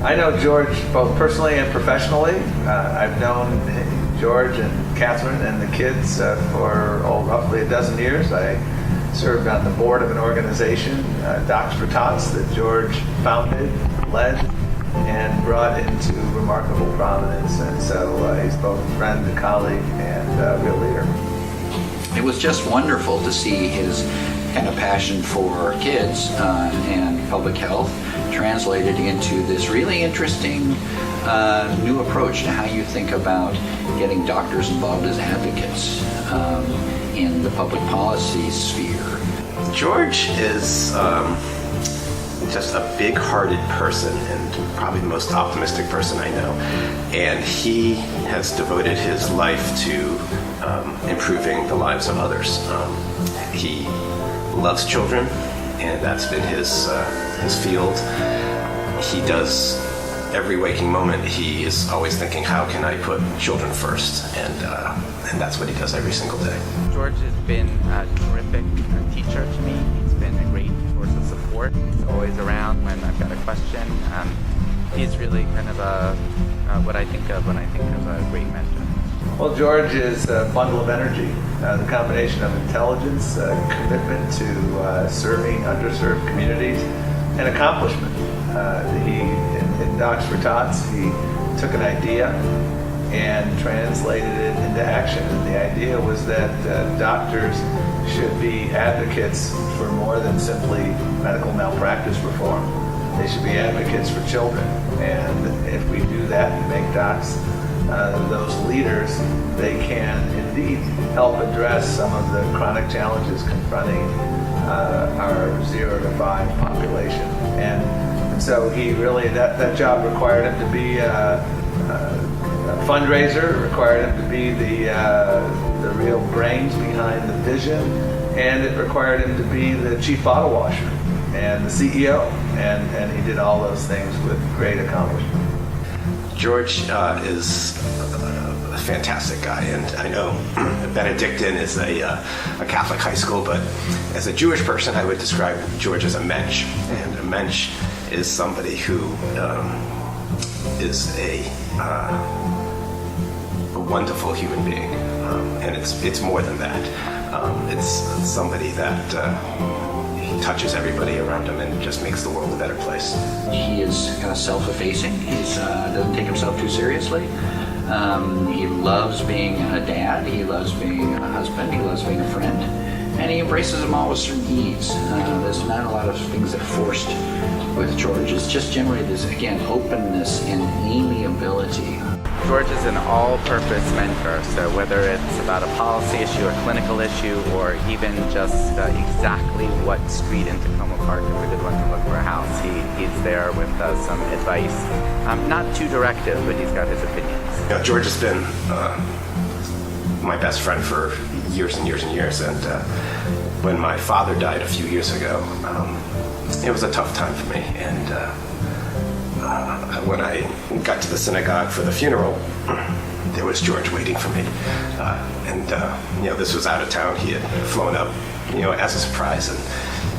I know George both personally and professionally. I've known George and Catherine and the kids for roughly a dozen years. I served on the board of an organization, Docs for Tots, that George founded, led, and brought into remarkable prominence. And so he's both a friend, a colleague, and a real leader. It was just wonderful to see his kind of passion for kids and public health translated into this really interesting new approach to how you think about getting doctors involved as advocates in the public policy sphere. George is just a big-hearted person and probably the most optimistic person I know. And he has devoted his life to improving the lives of others. He loves children, and that's been his field. He does every waking moment. He is always thinking, how can I put children first? And that's what he does every single day. George has been a terrific teacher to me. He's been a great source of support. He's always around when I've got a question. He's really kind of what I think of when I think of a great mentor. Well, George is a bundle of energy, the combination of intelligence, commitment to serving underserved communities, and accomplishment. In Docs for Tots, he took an idea and translated it into action. And the idea was that doctors should be advocates for more than simply medical malpractice reform. They should be advocates for children. And if we do that and make docs those leaders, they can indeed help address some of the chronic challenges confronting our 0 to 5 population. And so he really, that job required him to be a fundraiser, required him to be the real brains behind the vision, and it required him to be the chief bottle washer and the CEO, and he did all those things with great accomplishment. George is a fantastic guy, and I know Benedictine is a Catholic high school, but as a Jewish person, I would describe George as a mensch, and a mensch is somebody who is a wonderful human being, and it's more than that. It's somebody that he touches everybody around him and just makes the world a better place. He is kind of self-effacing. He doesn't take himself too seriously. He loves being a dad. He loves being a husband. He loves being a friend. And he embraces them all with certain ease. There's not a lot of things that are forced with George. It's just generally this, again, openness and amiability. George is an all-purpose mentor, so whether it's about a policy issue, a clinical issue, or even just exactly what street in Tacoma Park is a good one to look for a house, he's there with some advice. Not too directive, but he's got his opinions. You know, George has been my best friend for years and years and years, and when my father died a few years ago, it was a tough time for me, and when I got to the synagogue for the funeral, there was George waiting for me. This was out of town. He had flown up, as a surprise, and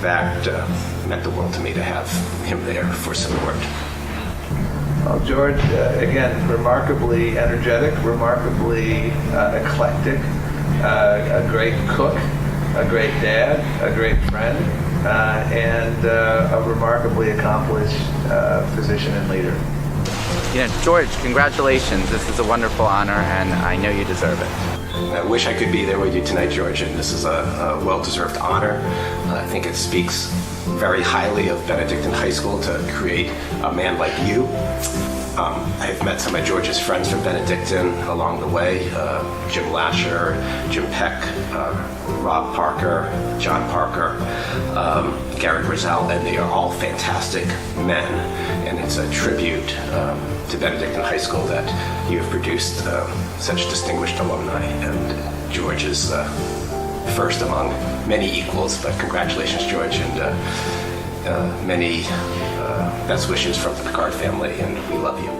that meant the world to me to have him there for support. Well, George, again, remarkably energetic, remarkably eclectic, a great cook, a great dad, a great friend, and a remarkably accomplished physician and leader. George, congratulations. This is a wonderful honor, and I know you deserve it. I wish I could be there with you tonight, George, and this is a well-deserved honor. I think it speaks very highly of Benedictine High School to create a man like you. I've met some of George's friends from Benedictine along the way, Jim Lasher, Jim Peck, Rob Parker, John Parker, Gary Grizel, and they are all fantastic men, and it's a tribute to Benedictine High School that you have produced such distinguished alumni, and George is first among many equals, but congratulations, George, and many best wishes from the Picard family, and we love you.